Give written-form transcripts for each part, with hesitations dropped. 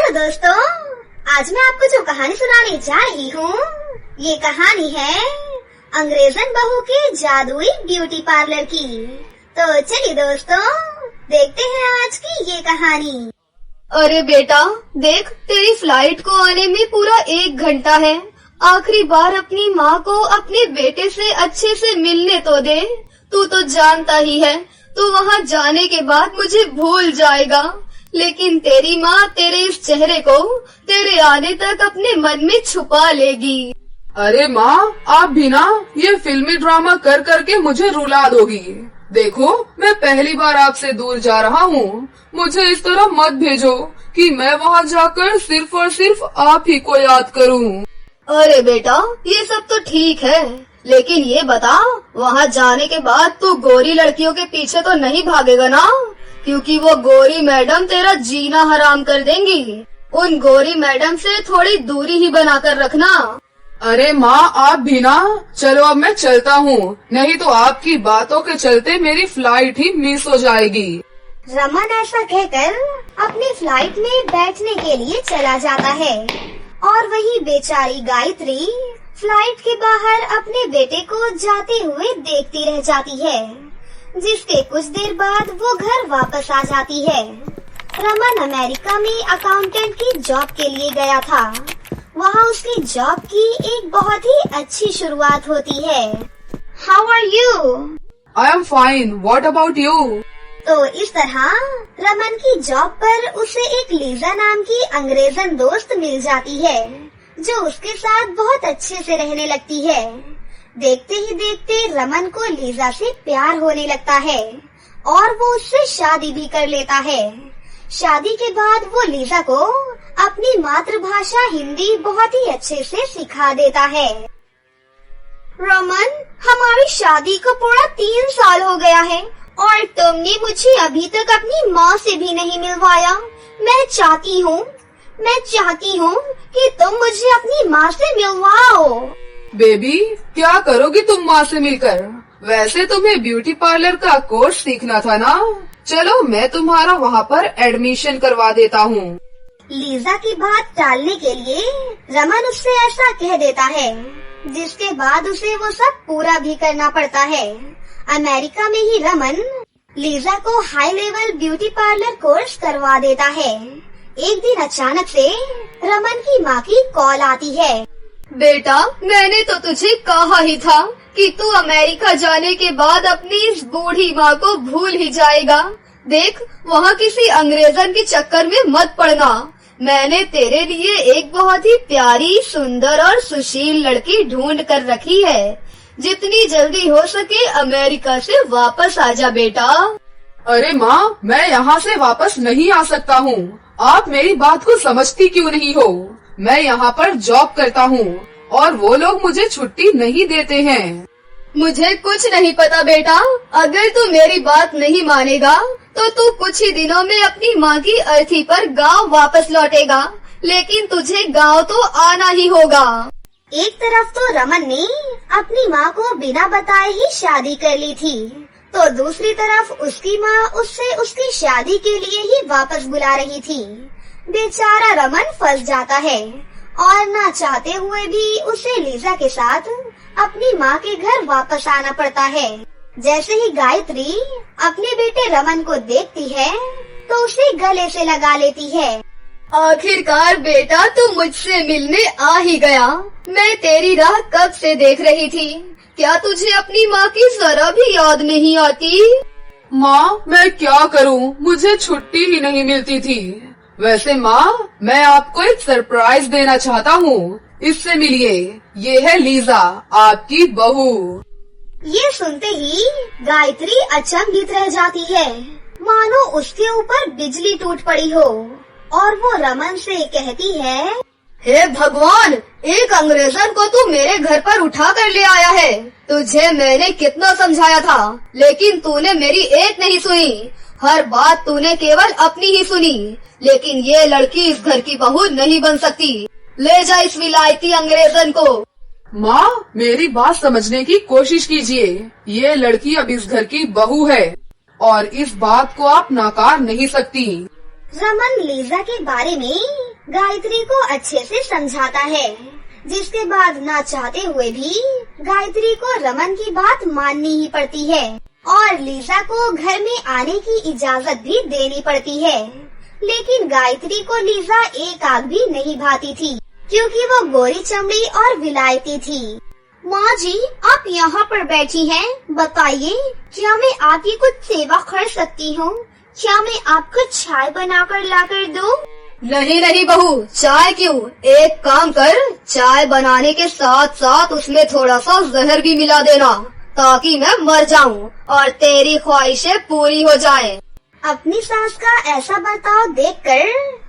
Hello दोस्तों, आज मैं आपको जो कहानी सुनाने जा रही हूँ, ये कहानी है अंग्रेजन बहू के जादुई ब्यूटी पार्लर की। तो चलिए दोस्तों, देखते हैं आज की ये कहानी। अरे बेटा देख, तेरी फ्लाइट को आने में पूरा 1 घंटा है। आखिरी बार अपनी माँ को अपने बेटे से अच्छे से मिलने तो दे। तू तो जानता ही है, तू वहाँ जाने के बाद मुझे भूल जाएगा, लेकिन तेरी माँ तेरे इस चेहरे को तेरे आने तक अपने मन में छुपा लेगी। अरे माँ, आप भी ना ये फिल्मी ड्रामा कर करके मुझे रुला दोगी। देखो, मैं पहली बार आपसे दूर जा रहा हूँ। मुझे इस तरह मत भेजो कि मैं वहाँ जाकर सिर्फ और सिर्फ आप ही को याद करूँ। अरे बेटा, ये सब तो ठीक है, लेकिन ये बता, वहाँ जाने के बाद तू गोरी लड़कियों के पीछे तो नहीं भागेगा ना? क्योंकि वो गोरी मैडम तेरा जीना हराम कर देंगी। उन गोरी मैडम से थोड़ी दूरी ही बनाकर रखना। अरे माँ, आप भी ना। चलो अब मैं चलता हूँ, नहीं तो आपकी बातों के चलते मेरी फ्लाइट ही मिस हो जाएगी। रमन ऐसा कहकर अपनी फ्लाइट में बैठने के लिए चला जाता है और वही बेचारी गायत्री फ्लाइट के बाहर अपने बेटे को जाते हुए देखती रह जाती है, जिसके कुछ देर बाद वो घर वापस आ जाती है। रमन अमेरिका में अकाउंटेंट की जॉब के लिए गया था। वहाँ उसकी जॉब की एक बहुत ही अच्छी शुरुआत होती है। How are you? I am fine, what about you? तो इस तरह रमन की जॉब पर उसे एक लीजा नाम की अंग्रेजन दोस्त मिल जाती है, जो उसके साथ बहुत अच्छे से रहने लगती है। देखते ही देखते रमन को लीजा से प्यार होने लगता है और वो उससे शादी भी कर लेता है। शादी के बाद वो लीजा को अपनी मातृभाषा हिंदी बहुत ही अच्छे से सिखा देता है। रमन, हमारी शादी को पूरा 3 साल हो गया है और तुमने मुझे अभी तक अपनी माँ से भी नहीं मिलवाया। मैं चाहती हूँ कि तुम मुझे अपनी माँ से मिलवाओ। बेबी, क्या करोगी तुम माँ से मिलकर? वैसे तुम्हें ब्यूटी पार्लर का कोर्स सीखना था ना? चलो मैं तुम्हारा वहाँ पर एडमिशन करवा देता हूँ। लीजा की बात टालने के लिए रमन उससे ऐसा कह देता है, जिसके बाद उसे वो सब पूरा भी करना पड़ता है। अमेरिका में ही रमन लीजा को high level beauty parlour course करवा देता है। एक दिन अचानक से रमन की माँ की कॉल आती है। बेटा, मैंने तो तुझे कहा ही था कि तू अमेरिका जाने के बाद अपनी इस बूढ़ी माँ को भूल ही जाएगा। देख, वहाँ किसी अंग्रेजन के चक्कर में मत पड़ना। मैंने तेरे लिए एक बहुत ही प्यारी, सुंदर और सुशील लड़की ढूंढ कर रखी है। जितनी जल्दी हो सके अमेरिका से वापस आजा बेटा। अरे माँ, मैं यहाँ से वापस नहीं आ सकता हूँ। आप मेरी बात को समझती क्यों नहीं हो? मैं यहाँ पर जॉब करता हूँ और वो लोग मुझे छुट्टी नहीं देते हैं। मुझे कुछ नहीं पता बेटा। अगर तू मेरी बात नहीं मानेगा तो तू कुछ ही दिनों में अपनी माँ की अर्थी पर गांव वापस लौटेगा, लेकिन तुझे गांव तो आना ही होगा। एक तरफ तो रमन ने अपनी माँ को बिना बताए ही शादी कर ली थी, तो दूसरी तरफ उसकी माँ उससे उसकी शादी के लिए ही वापस बुला रही थी। बेचारा रमन फंस जाता है और ना चाहते हुए भी उसे लीजा के साथ अपनी माँ के घर वापस आना पड़ता है। जैसे ही गायत्री अपने बेटे रमन को देखती है तो उसे गले से लगा लेती है। आखिरकार बेटा, तू मुझसे मिलने आ ही गया। मैं तेरी राह कब से देख रही थी। क्या तुझे अपनी माँ की जरा भी याद नहीं आती? माँ, मैं क्या करूँ, मुझे छुट्टी ही नहीं मिलती थी। वैसे माँ, मैं आपको एक सरप्राइज देना चाहता हूँ। इससे मिलिए, ये है लीजा, आपकी बहू। ये सुनते ही गायत्री अचंभित रह जाती है, मानो उसके ऊपर बिजली टूट पड़ी हो, और वो रमन से कहती है, हे भगवान, एक अंग्रेजन को तू मेरे घर पर उठा कर ले आया है। तुझे मैंने कितना समझाया था, लेकिन तूने मेरी एक नहीं सुनी। हर बात तूने केवल अपनी ही सुनी, लेकिन ये लड़की इस घर की बहू नहीं बन सकती। ले जा इस विलायती अंग्रेजन को। माँ, मेरी बात समझने की कोशिश कीजिए। ये लड़की अब इस घर की बहू है और इस बात को आप नकार नहीं सकती। रमन लीजा के बारे में गायत्री को अच्छे से समझाता है, जिसके बाद ना चाहते हुए भी गायत्री को रमन की बात माननी ही पड़ती है और लीजा को घर में आने की इजाजत भी देनी पड़ती है। लेकिन गायत्री को लीजा एक आग भी नहीं भाती थी, क्योंकि वो गोरी चमड़ी और विलायती थी। माँ जी, आप यहाँ पर बैठी हैं, बताइए क्या मैं आपकी कुछ सेवा कर सकती हूँ? क्या मैं आपको चाय बनाकर लाकर दूँ? नहीं नहीं बहू, चाय क्यों, एक काम कर, चाय बनाने के साथ साथ उसमें थोड़ा सा जहर भी मिला देना, ताकि मैं मर जाऊँ और तेरी ख्वाहिशें पूरी हो जाएं। अपनी सास का ऐसा बर्ताव देखकर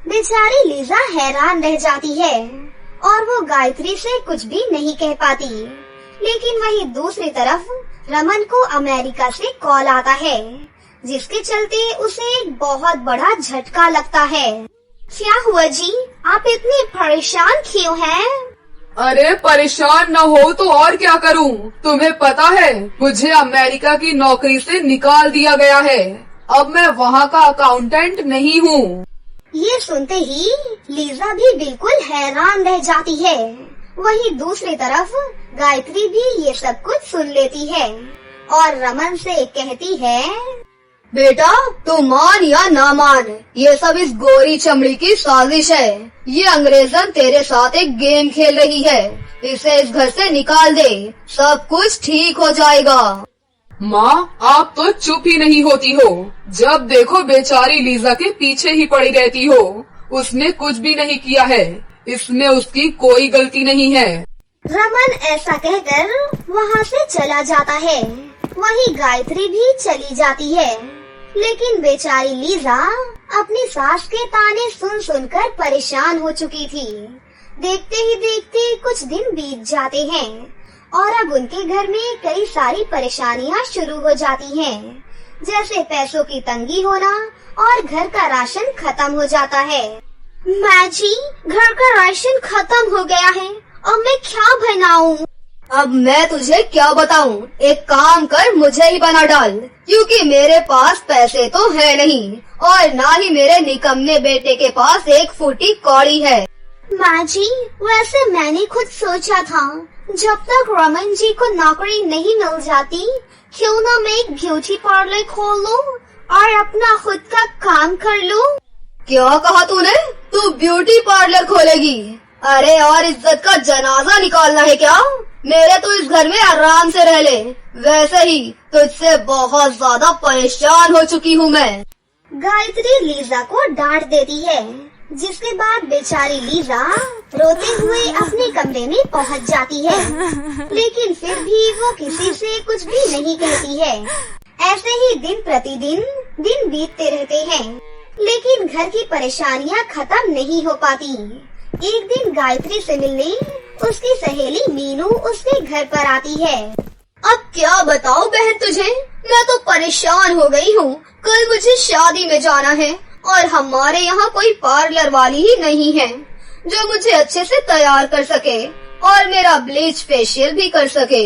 बेचारी लीजा हैरान रह जाती है और वो गायत्री से कुछ भी नहीं कह पाती। लेकिन वहीं दूसरी तरफ रमन को अमेरिका से कॉल आता है, जिसके चलते उसे एक बहुत बड़ा झटका लगता है। क्या हुआ जी, आप इतने परेशान क्यों हैं? अरे परेशान न हो तो और क्या करूं? तुम्हें पता है मुझे अमेरिका की नौकरी से निकाल दिया गया है। अब मैं वहाँ का अकाउंटेंट नहीं हूँ। ये सुनते ही लीजा भी बिल्कुल हैरान रह जाती है। वहीं दूसरी तरफ गायत्री भी ये सब कुछ सुन लेती है और रमन से कहती है, बेटा तू मान या ना मान, ये सब इस गोरी चमड़ी की साजिश है। ये अंग्रेजन तेरे साथ एक गेम खेल रही है, इसे इस घर से निकाल दे, सब कुछ ठीक हो जाएगा। माँ, आप तो चुप ही नहीं होती हो। जब देखो बेचारी लीजा के पीछे ही पड़ी रहती हो। उसने कुछ भी नहीं किया है, इसमें उसकी कोई गलती नहीं है। रमन ऐसा कहकर वहाँ से चला जाता है। वहीं गायत्री भी चली जाती है। लेकिन बेचारी लीजा अपनी सास के ताने सुन सुनकर परेशान हो चुकी थी। देखते ही देखते कुछ दिन बीत जाते हैं और अब उनके घर में कई सारी परेशानियां शुरू हो जाती हैं, जैसे पैसों की तंगी होना और घर का राशन खत्म हो जाता है। माँ जी, घर का राशन खत्म हो गया है, अब मैं क्या बनाऊं? अब मैं तुझे क्या बताऊं, एक काम कर, मुझे ही बना डाल, क्योंकि मेरे पास पैसे तो है नहीं और ना ही मेरे निकम्मे बेटे के पास एक फूटी कौड़ी है। माँ जी, वैसे मैंने खुद सोचा था, जब तक रमन जी को नौकरी नहीं मिल जाती, क्यों ना मैं एक ब्यूटी पार्लर खोल लूं और अपना खुद का काम कर लूं। क्या कहा तूने? तू ब्यूटी पार्लर खोलेगी? अरे और इज्जत का जनाजा निकालना है क्या? मेरे तो इस घर में आराम से रह ले। वैसे ही तुझसे बहुत ज्यादा परेशान हो चुकी हूँ मैं। गायत्री लीजा को डांट देती है, जिसके बाद बेचारी लीजा रोते हुए अपने कमरे में पहुंच जाती है। लेकिन फिर भी वो किसी से कुछ भी नहीं कहती है। ऐसे ही दिन प्रतिदिन दिन बीतते रहते हैं, लेकिन घर की परेशानियां खत्म नहीं हो पाती। एक दिन गायत्री से मिलने उसकी सहेली मीनू उसके घर पर आती है। अब क्या बताऊं बहन तुझे, मैं तो परेशान हो गई हूँ। कल मुझे शादी में जाना है और हमारे यहाँ कोई पार्लर वाली ही नहीं है जो मुझे अच्छे से तैयार कर सके और मेरा ब्लीच फेशियल भी कर सके।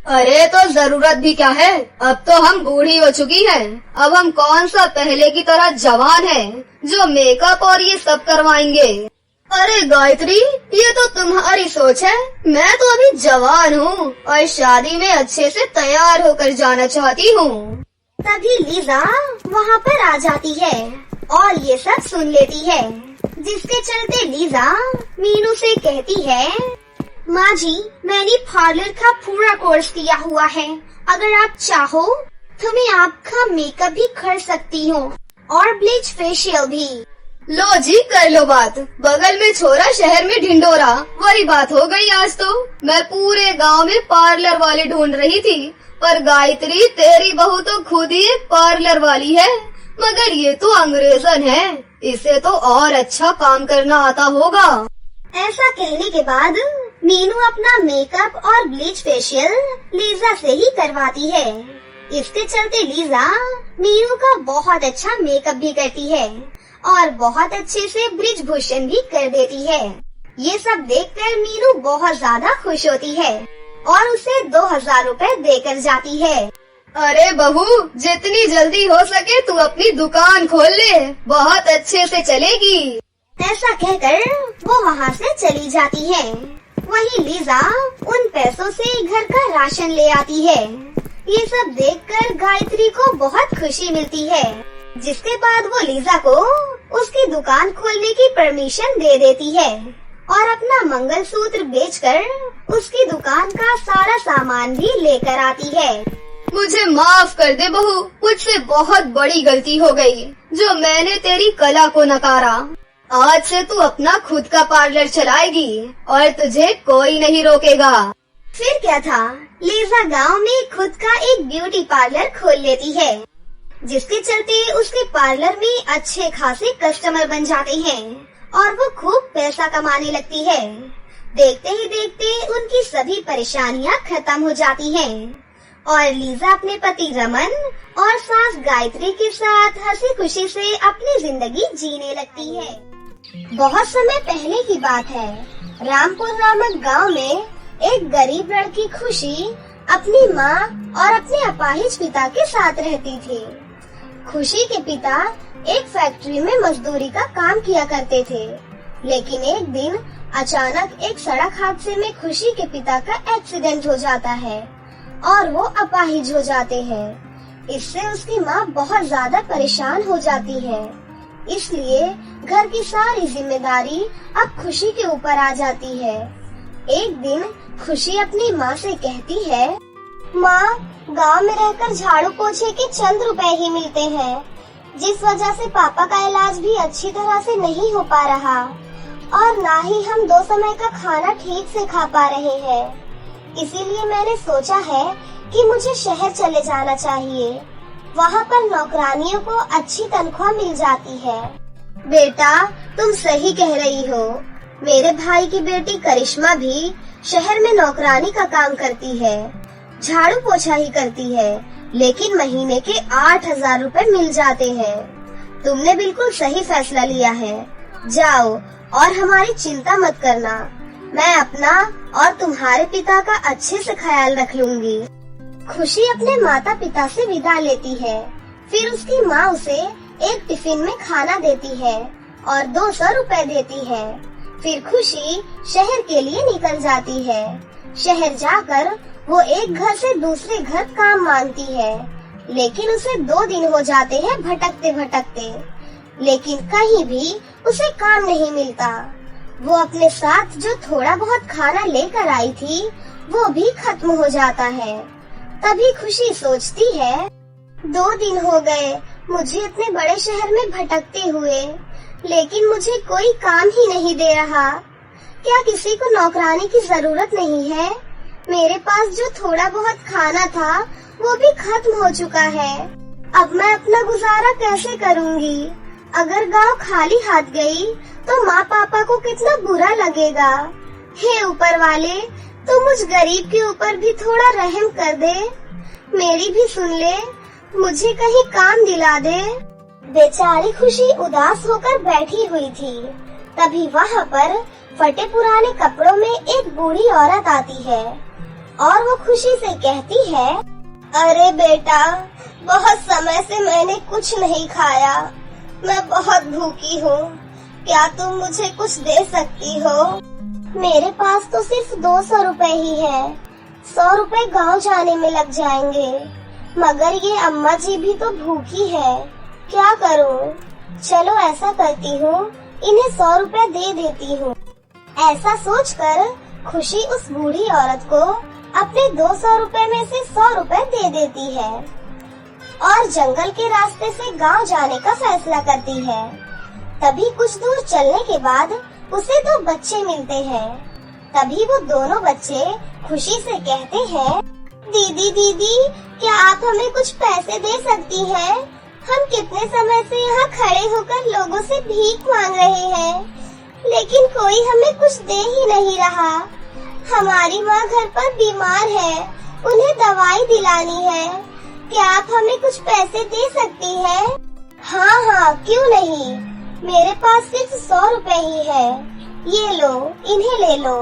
अरे तो जरूरत भी क्या है, अब तो हम बूढ़ी हो चुकी हैं। अब हम कौन सा पहले की तरह जवान हैं जो मेकअप और ये सब करवाएंगे। अरे गायत्री, ये तो तुम्हारी सोच है। मैं तो अभी जवान हूँ और शादी में अच्छे से तैयार होकर जाना चाहती हूँ। तभी लीजा वहाँ पर आ जाती है और ये सब सुन लेती है, जिसके चलते लीजा मीनू से कहती है, माँ जी, मैंने पार्लर का पूरा कोर्स किया हुआ है। अगर आप चाहो तो मैं आपका मेकअप भी कर सकती हूँ और ब्लीच फेशियल भी। लो जी, कर लो बात। बगल में छोरा, शहर में ढिंडोरा, वही बात हो गई आज तो। मैं पूरे गांव में पार्लर वाली ढूंढ रही थी, पर गायत्री तेरी बहू तो खुद ही एक पार्लर वाली है। मगर ये तो अंग्रेजन है, इसे तो और अच्छा काम करना आता होगा। ऐसा कहने के बाद मीनू अपना मेकअप और ब्लीच फेशियल लीजा से ही करवाती है। इसके चलते लीजा मीनू का बहुत अच्छा मेकअप भी करती है और बहुत अच्छे से ब्रिज भूषण भी कर देती है। ये सब देखकर मीनू बहुत ज्यादा खुश होती है और उसे 2000 रुपए देकर जाती है। अरे बहू, जितनी जल्दी हो सके तू अपनी दुकान खोल ले, बहुत अच्छे से चलेगी। ऐसा कहकर वो वहाँ से चली जाती है। वहीं लीजा उन पैसों से घर का राशन ले आती है। ये सब देखकर गायत्री को बहुत खुशी मिलती है, जिसके बाद वो लीजा को उसकी दुकान खोलने की परमिशन दे देती है और अपना मंगलसूत्र बेचकर उसकी दुकान का सारा सामान भी लेकर आती है। मुझे माफ कर दे बहू, मुझसे बहुत बड़ी गलती हो गई जो मैंने तेरी कला को नकारा। आज से तू अपना खुद का पार्लर चलाएगी और तुझे कोई नहीं रोकेगा। फिर क्या था, लीजा गांव में खुद का एक ब्यूटी पार्लर खोल लेती है, जिसके चलते उसके पार्लर में अच्छे खासे कस्टमर बन जाते हैं और वो खूब पैसा कमाने लगती है। देखते ही देखते उनकी सभी परेशानियां खत्म हो जाती हैं और लीजा अपने पति रमन और सास गायत्री के साथ हंसी खुशी से अपनी जिंदगी जीने लगती है। बहुत समय पहले की बात है, रामपुर नामक गांव में एक गरीब लड़की खुशी अपनी माँ और अपने अपाहिज पिता के साथ रहती थी। खुशी के पिता एक फैक्ट्री में मजदूरी का काम किया करते थे, लेकिन एक दिन अचानक एक सड़क हादसे में खुशी के पिता का एक्सीडेंट हो जाता है और वो अपाहिज हो जाते हैं। इससे उसकी माँ बहुत ज्यादा परेशान हो जाती है, इसलिए घर की सारी जिम्मेदारी अब खुशी के ऊपर आ जाती है। एक दिन खुशी अपनी माँ से कहती है, माँ, गांव में रहकर झाड़ू पोछे के चंद रुपए ही मिलते हैं, जिस वजह से पापा का इलाज भी अच्छी तरह से नहीं हो पा रहा और ना ही हम 2 समय का खाना ठीक से खा पा रहे हैं। इसीलिए मैंने सोचा है कि मुझे शहर चले जाना चाहिए, वहाँ पर नौकरानियों को अच्छी तनख्वाह मिल जाती है। बेटा, तुम सही कह रही हो। मेरे भाई की बेटी करिश्मा भी शहर में नौकरानी का काम करती है, झाड़ू पोछा ही करती है, लेकिन महीने के 8,000 रुपए मिल जाते हैं। तुमने बिल्कुल सही फैसला लिया है। जाओ और हमारी चिंता मत करना, मैं अपना और तुम्हारे पिता का अच्छे से ख्याल रख लूंगी। खुशी अपने माता पिता से विदा लेती है। फिर उसकी माँ उसे एक टिफिन में खाना देती है और 200 रुपए देती है। फिर खुशी शहर के लिए निकल जाती है। शहर जाकर वो एक घर से दूसरे घर काम मांगती है, लेकिन उसे 2 दिन हो जाते हैं भटकते भटकते, लेकिन कहीं भी उसे काम नहीं मिलता। वो अपने साथ जो थोड़ा बहुत खाना लेकर आई थी वो भी खत्म हो जाता है। तभी खुशी सोचती है, 2 दिन हो गए मुझे इतने बड़े शहर में भटकते हुए, लेकिन मुझे कोई काम ही नहीं दे रहा। क्या किसी को नौकरानी की जरूरत नहीं है? मेरे पास जो थोड़ा बहुत खाना था वो भी खत्म हो चुका है। अब मैं अपना गुजारा कैसे करूँगी? अगर गांव खाली हाथ गई तो माँ पापा को कितना बुरा लगेगा। हे ऊपर वाले, तू मुझ गरीब के ऊपर भी थोड़ा रहम कर दे, मेरी भी सुन ले, मुझे कहीं काम दिला दे। बेचारी खुशी उदास होकर बैठी हुई थी। तभी वहाँ पर फटे पुराने कपड़ों में एक बूढ़ी औरत आती है और वो खुशी से कहती है, अरे बेटा, बहुत समय से मैंने कुछ नहीं खाया, मैं बहुत भूखी हूँ, क्या तुम मुझे कुछ दे सकती हो? मेरे पास तो सिर्फ 200 रुपए ही है, 100 रुपए गाँव जाने में लग जाएंगे, मगर ये अम्मा जी भी तो भूखी है, क्या करूँ? चलो ऐसा करती हूँ, इन्हें 100 रुपए दे देती हूँ। ऐसा सोचकर खुशी उस बूढ़ी औरत को अपने 200 रुपए में से 100 रुपए दे देती है और जंगल के रास्ते से गांव जाने का फैसला करती है। तभी कुछ दूर चलने के बाद उसे 2 बच्चे मिलते हैं। तभी वो दोनों बच्चे खुशी से कहते हैं, दीदी दीदी, क्या आप हमें कुछ पैसे दे सकती हैं? हम कितने समय से यहाँ खड़े होकर लोगों से भीख मांग रहे हैं, लेकिन कोई हमें कुछ दे ही नहीं रहा। हमारी माँ घर पर बीमार है, उन्हें दवाई दिलानी है, क्या आप हमें कुछ पैसे दे सकती हैं? हाँ हाँ, क्यों नहीं, मेरे पास सिर्फ 100 रुपए ही है, ये लो, इन्हें ले लो।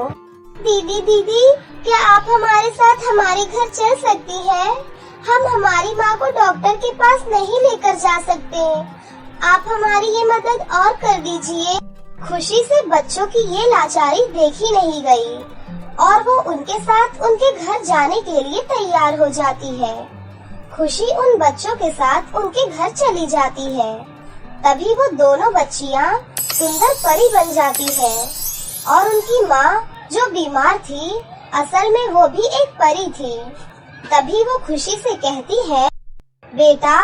दीदी दीदी, क्या आप हमारे साथ हमारे घर चल सकती हैं? हम हमारी माँ को डॉक्टर के पास नहीं लेकर जा सकते। आप हमारी ये मदद और कर दीजिए। खुशी से बच्चों की ये लाचारी देखी नहीं गई और वो उनके साथ उनके घर जाने के लिए तैयार हो जाती है। खुशी उन बच्चों के साथ उनके घर चली जाती है। तभी वो दोनों बच्चियाँ सुंदर परी बन जाती है और उनकी माँ जो बीमार थी, असल में वो भी एक परी थी। तभी वो खुशी से कहती है, बेटा,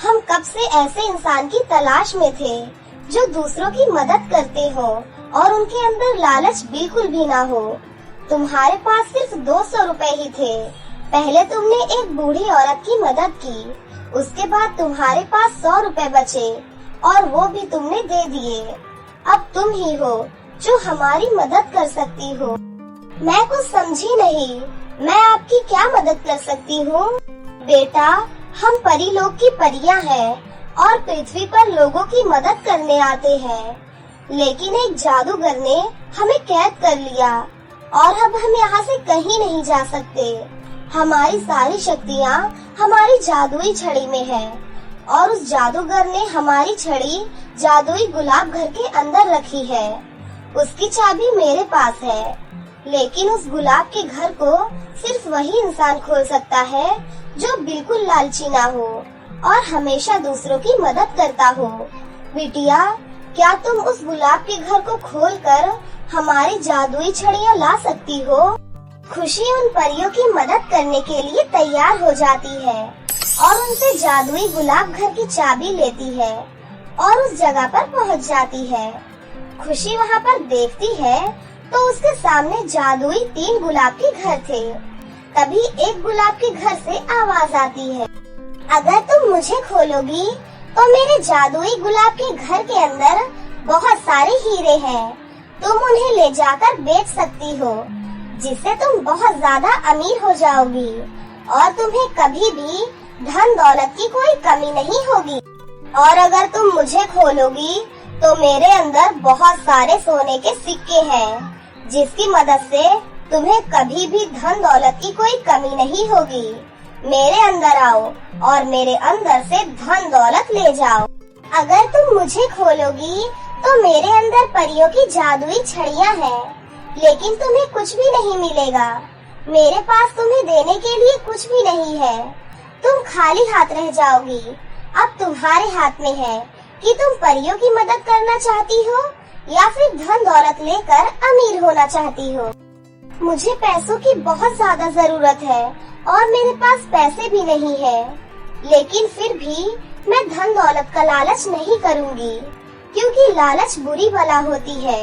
हम कब से ऐसे इंसान की तलाश में थे जो दूसरों की मदद करते हो और उनके अंदर लालच बिल्कुल भी ना हो। तुम्हारे पास सिर्फ 200 रुपए ही थे। पहले तुमने एक बूढ़ी औरत की मदद की, उसके बाद तुम्हारे पास 100 रुपए बचे और वो भी तुमने दे दिए। अब तुम ही हो जो हमारी मदद कर सकती हो। मैं कुछ समझी नहीं, मैं आपकी क्या मदद कर सकती हूँ? बेटा, हम परी लोग की परियां हैं और पृथ्वी पर लोगों की मदद करने आते हैं, लेकिन एक जादूगर ने हमें कैद कर लिया और अब हम यहाँ से कहीं नहीं जा सकते। हमारी सारी शक्तियाँ हमारी जादुई छड़ी में है और उस जादूगर ने हमारी छड़ी जादुई गुलाब घर के अंदर रखी है। उसकी चाबी मेरे पास है, लेकिन उस गुलाब के घर को सिर्फ वही इंसान खोल सकता है जो बिल्कुल लालची ना हो और हमेशा दूसरों की मदद करता हो। बिटिया, क्या तुम उस गुलाब के घर को खोलकर हमारी जादुई छड़ियाँ ला सकती हो? खुशी उन परियों की मदद करने के लिए तैयार हो जाती है और उनसे जादुई गुलाब घर की चाबी लेती है और उस जगह पर पहुंच जाती है। खुशी वहां पर देखती है तो उसके सामने जादुई 3 गुलाब के घर थे। तभी एक गुलाब के घर से आवाज आती है, अगर तुम मुझे खोलोगी तो मेरे जादुई गुलाब के घर के अंदर बहुत सारे हीरे हैं। तुम उन्हें ले जाकर बेच सकती हो, जिससे तुम बहुत ज्यादा अमीर हो जाओगी और तुम्हें कभी भी धन दौलत की कोई कमी नहीं होगी। और अगर तुम मुझे खोलोगी तो मेरे अंदर बहुत सारे सोने के सिक्के हैं, जिसकी मदद से तुम्हें कभी भी धन दौलत की कोई कमी नहीं होगी। मेरे अंदर आओ और मेरे अंदर से धन दौलत ले जाओ। अगर तुम मुझे खोलोगी तो मेरे अंदर परियों की जादुई छड़ियाँ हैं, लेकिन तुम्हें कुछ भी नहीं मिलेगा। मेरे पास तुम्हें देने के लिए कुछ भी नहीं है। तुम खाली हाथ रह जाओगी। अब तुम्हारे हाथ में है कि तुम परियों की मदद करना चाहती हो या फिर धन दौलत लेकर अमीर होना चाहती हो। मुझे पैसों की बहुत ज्यादा जरूरत है और मेरे पास पैसे भी नहीं है, लेकिन फिर भी मैं धन दौलत का लालच नहीं करूँगी, क्योंकि लालच बुरी बला होती है।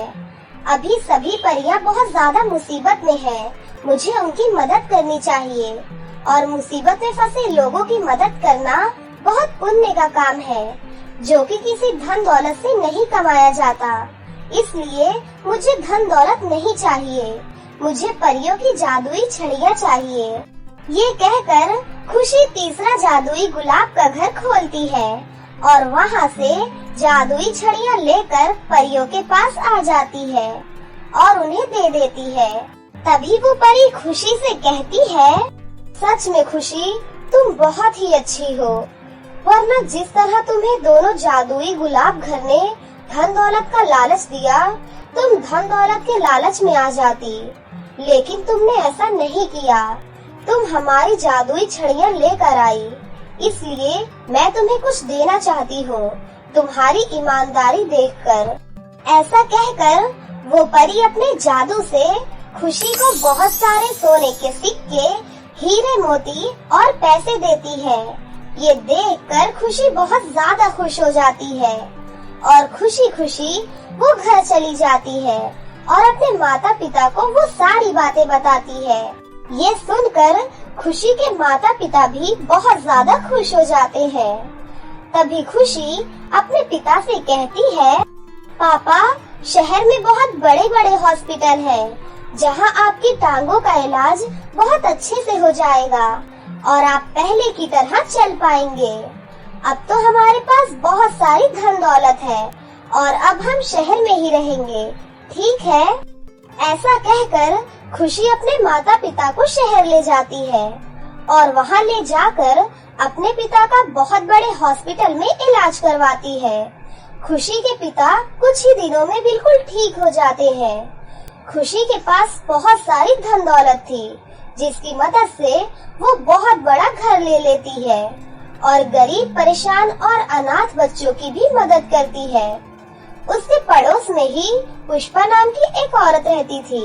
अभी सभी परियां बहुत ज्यादा मुसीबत में हैं। मुझे उनकी मदद करनी चाहिए और मुसीबत में फंसे लोगों की मदद करना बहुत पुण्य का काम है, जो कि किसी धन दौलत से नहीं कमाया जाता। इसलिए मुझे धन दौलत नहीं चाहिए, मुझे परियों की जादुई छड़ियाँ चाहिए। ये कहकर खुशी तीसरा जादुई गुलाब का घर खोलती है और वहाँ से जादुई छड़ियाँ लेकर परियों के पास आ जाती है और उन्हें दे देती है। तभी वो परी खुशी से कहती है, सच में खुशी, तुम बहुत ही अच्छी हो, वरना जिस तरह तुम्हें दोनों जादुई गुलाब घर ने धन दौलत का लालच दिया, तुम धन दौलत के लालच में आ जाती, लेकिन तुमने ऐसा नहीं किया। तुम हमारी जादुई छड़ियाँ लेकर आई, इसलिए मैं तुम्हें कुछ देना चाहती हूँ, तुम्हारी ईमानदारी देखकर। ऐसा कहकर वो परी अपने जादू से खुशी को बहुत सारे सोने के सिक्के, हीरे मोती और पैसे देती है। ये देखकर खुशी बहुत ज्यादा खुश हो जाती है और खुशी खुशी वो घर चली जाती है और अपने माता पिता को वो सारी बातें बताती है। ये सुनकर खुशी के माता पिता भी बहुत ज्यादा खुश हो जाते हैं। तभी खुशी अपने पिता से कहती है, पापा, शहर में बहुत बड़े बड़े हॉस्पिटल हैं, जहां आपकी टांगों का इलाज बहुत अच्छे से हो जाएगा और आप पहले की तरह चल पाएंगे। अब तो हमारे पास बहुत सारी धन दौलत है और अब हम शहर में ही रहेंगे, ठीक है? ऐसा कहकर खुशी अपने माता पिता को शहर ले जाती है और वहाँ ले जाकर अपने पिता का बहुत बड़े हॉस्पिटल में इलाज करवाती है। खुशी के पिता कुछ ही दिनों में बिल्कुल ठीक हो जाते हैं। खुशी के पास बहुत सारी धन दौलत थी, जिसकी मदद से वो बहुत बड़ा घर ले लेती है और गरीब, परेशान और अनाथ बच्चों की भी मदद करती है। उसके पड़ोस में ही पुष्पा नाम की एक औरत रहती थी।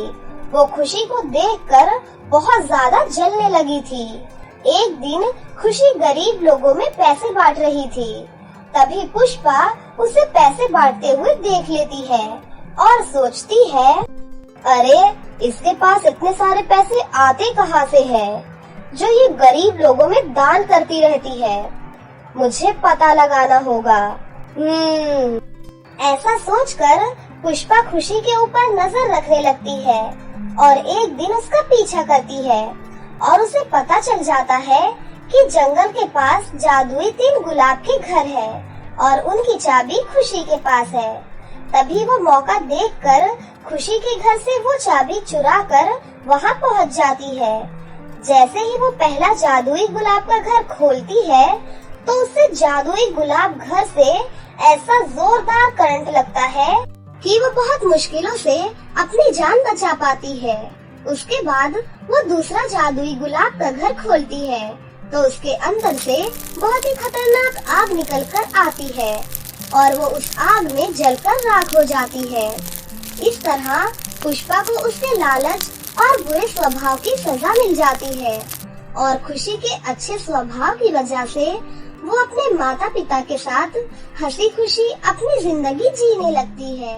वो खुशी को देखकर बहुत ज्यादा जलने लगी थी। एक दिन खुशी गरीब लोगों में पैसे बांट रही थी। तभी पुष्पा उसे पैसे बांटते हुए देख लेती है और सोचती है, अरे इसके पास इतने सारे पैसे आते कहाँ से हैं, जो ये गरीब लोगों में दान करती रहती है। मुझे पता लगाना होगा। ऐसा सोचकर पुष्पा खुशी के ऊपर नजर रखने लगती है और एक दिन उसका पीछा करती है और उसे पता चल जाता है कि जंगल के पास जादुई 3 गुलाब के घर है और उनकी चाबी खुशी के पास है। तभी वो मौका देखकर खुशी के घर से वो चाबी चुराकर वहाँ पहुँच जाती है। जैसे ही वो पहला जादुई गुलाब का घर खोलती है तो उससे जादुई गुलाब घर से ऐसा जोरदार करंट लगता है कि वो बहुत मुश्किलों से अपनी जान बचा पाती है। उसके बाद वो दूसरा जादुई गुलाब का घर खोलती है तो उसके अंदर से बहुत ही खतरनाक आग निकलकर आती है और वो उस आग में जलकर राख हो जाती है। इस तरह पुष्पा को उसके लालच और बुरे स्वभाव की सजा मिल जाती है और खुशी के अच्छे स्वभाव की वजह से वो अपने माता पिता के साथ हंसी खुशी अपनी जिंदगी जीने लगती है।